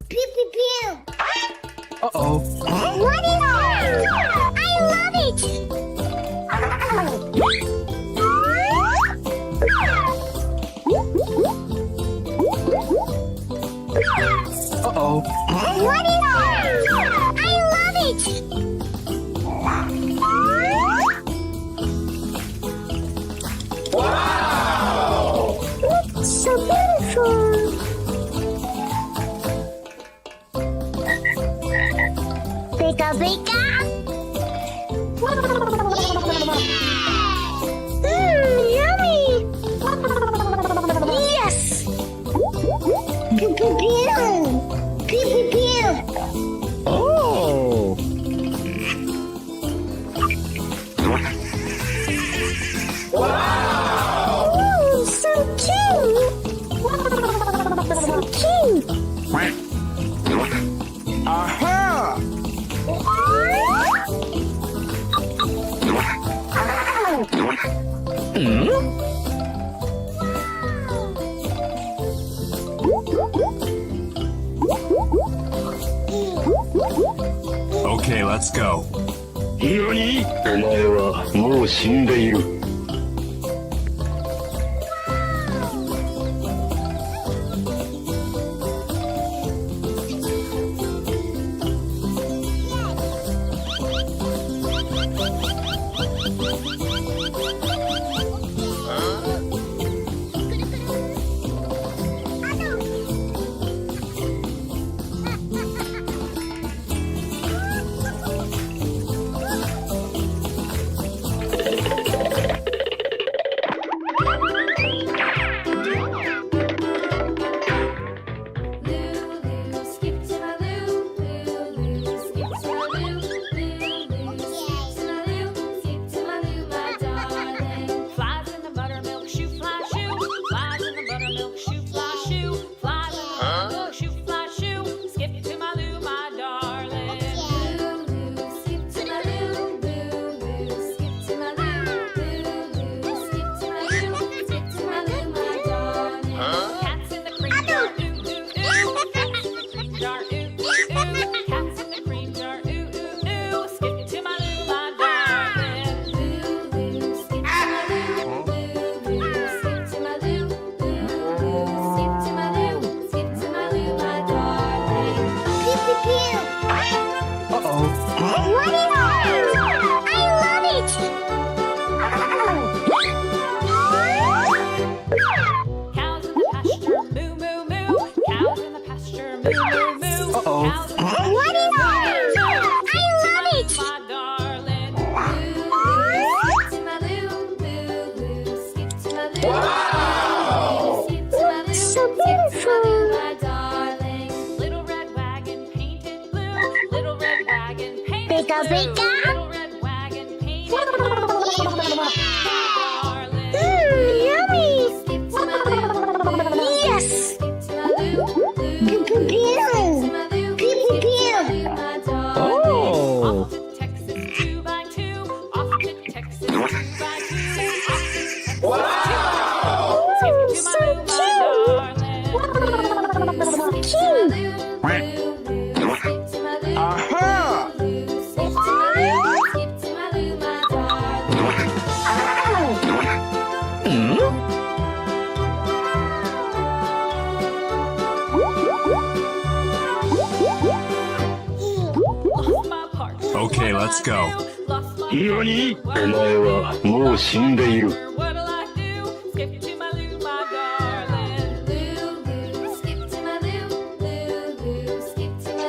Pew pew pew. Uh-oh. What is that? I love it. Uh-oh. What is that? I love it. Wow! It's so beautiful. Pika pika. Yummy. Yes. Pew pew pew. Pew pew pew. Oh! Wow! Oh, so cute. So cute. Aha! Hmm? Okay, let's go. 何？お前はもう死んでいる。What is that? I love it. Cows in the pasture, moo moo moo. Cows in the pasture, moo moo moo. Uh-oh. Cows in the pasture, What is that? I love it. my darling. Wow! So beautiful. My darling. Little red wagon painted blue. Little red wagon painted Pika blue. pika. Little red wagon painted blue. Darling. Yummy. Yes. Pew pew pew. Pew pew pew. Oh! Off to Texas 2 by 2. Off to Texas 2 by 2. Wow! Oh, so cute. Aha! Hmm? Okay, let's go. 何？お前はもう死んでいる。What'll I do? Skip to my loo, my darling. Loo, loo, skip to my loo, loo, loo, skip to my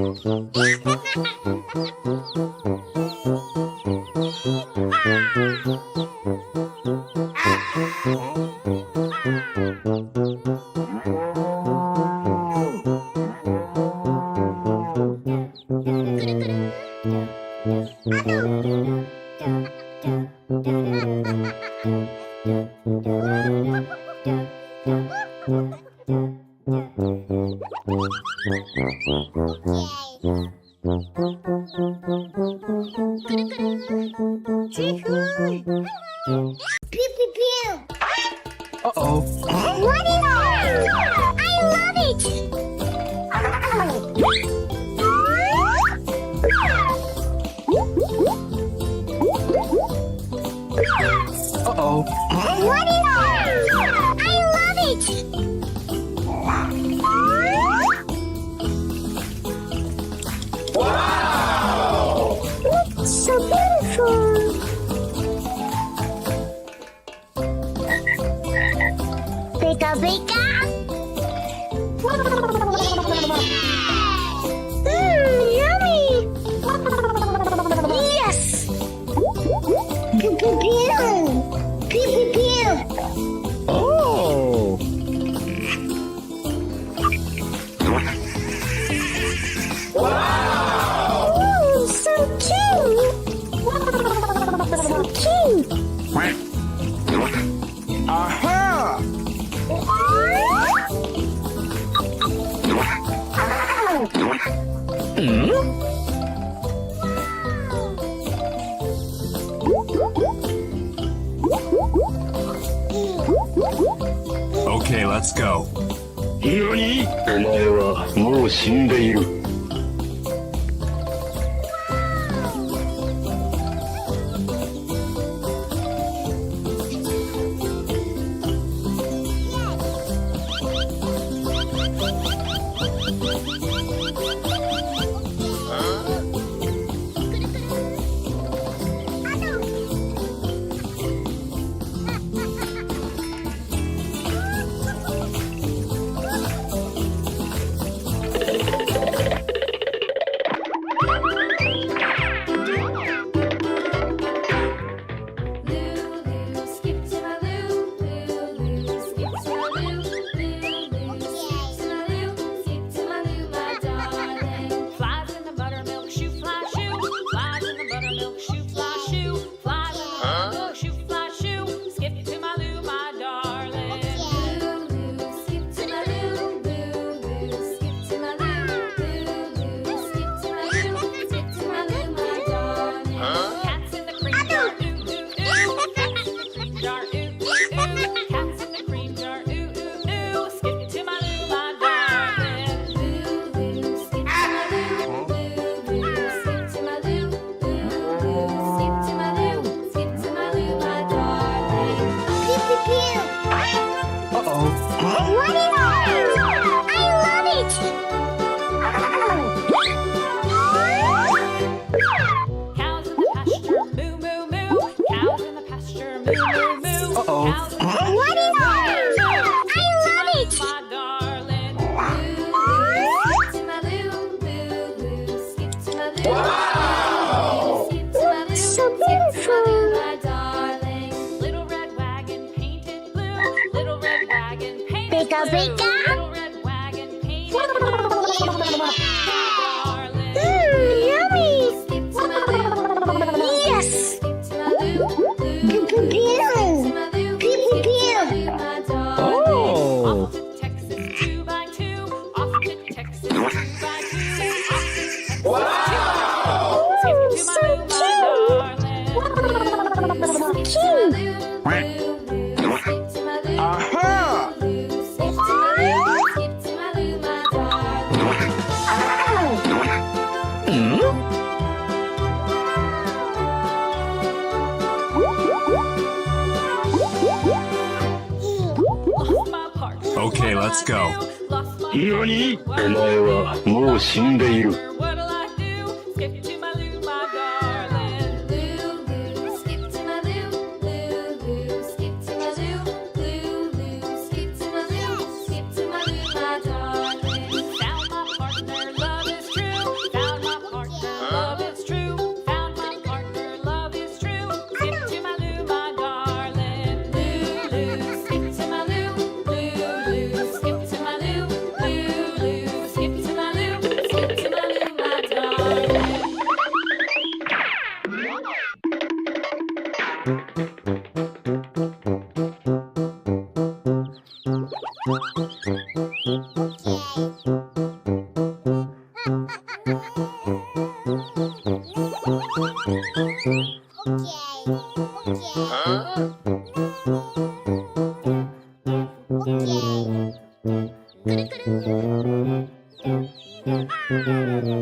Pew pew pew. Uh-oh. What is it? I love it. Uh-oh. What is it? I love it. Wow! It's so beautiful. Pika pika. Yummy. Yes. Pew pew pew. Pew pew pew. Oh! Wow! Oh, so cute. So cute. Aha! Okay, let's go. 何？お前はもう死んでいる。Pika pika. Yummy. Yes. Pew pew pew. Pew pew pew. Oh! Off to Texas 2x2. Off to Texas 2x2. Wow! Skip to So my cute. darling. Aha! Okay, let's go. 何？お前はもう死んでいる。What'll I do? Skip to my Lou, my darling. Lou, skip to my Lou. Lou, skip to my Lou. Lou, skip to my Lou. Skip to my Lou, my darling. Found my partner, love is true.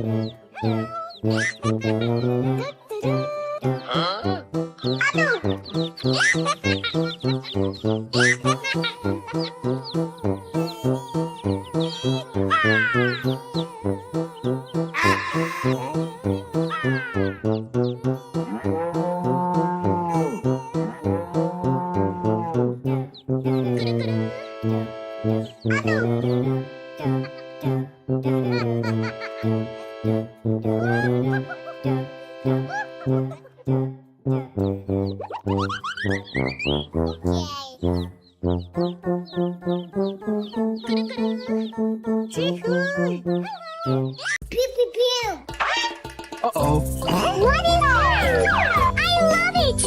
Pew pew pew. Uh-oh. What is it? I love it.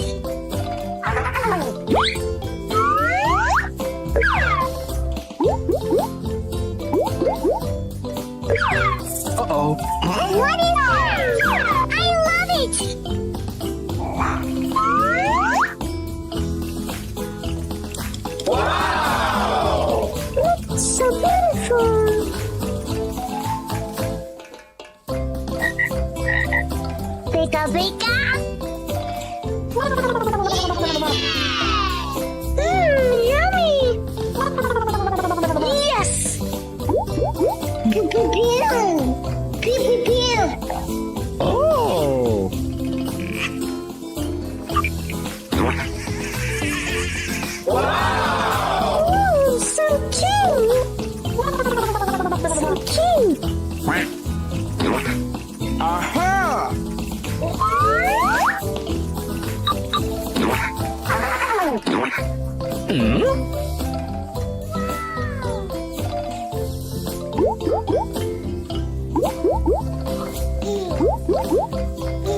Uh-oh. What is it? I love it. Wow! It's so beautiful. Pika pika. Yummy. Yes. Pew pew pew. Pew pew pew. Oh. Ooh, so cute. So cute. Aha!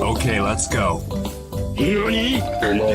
Okay, let's go. 何お前は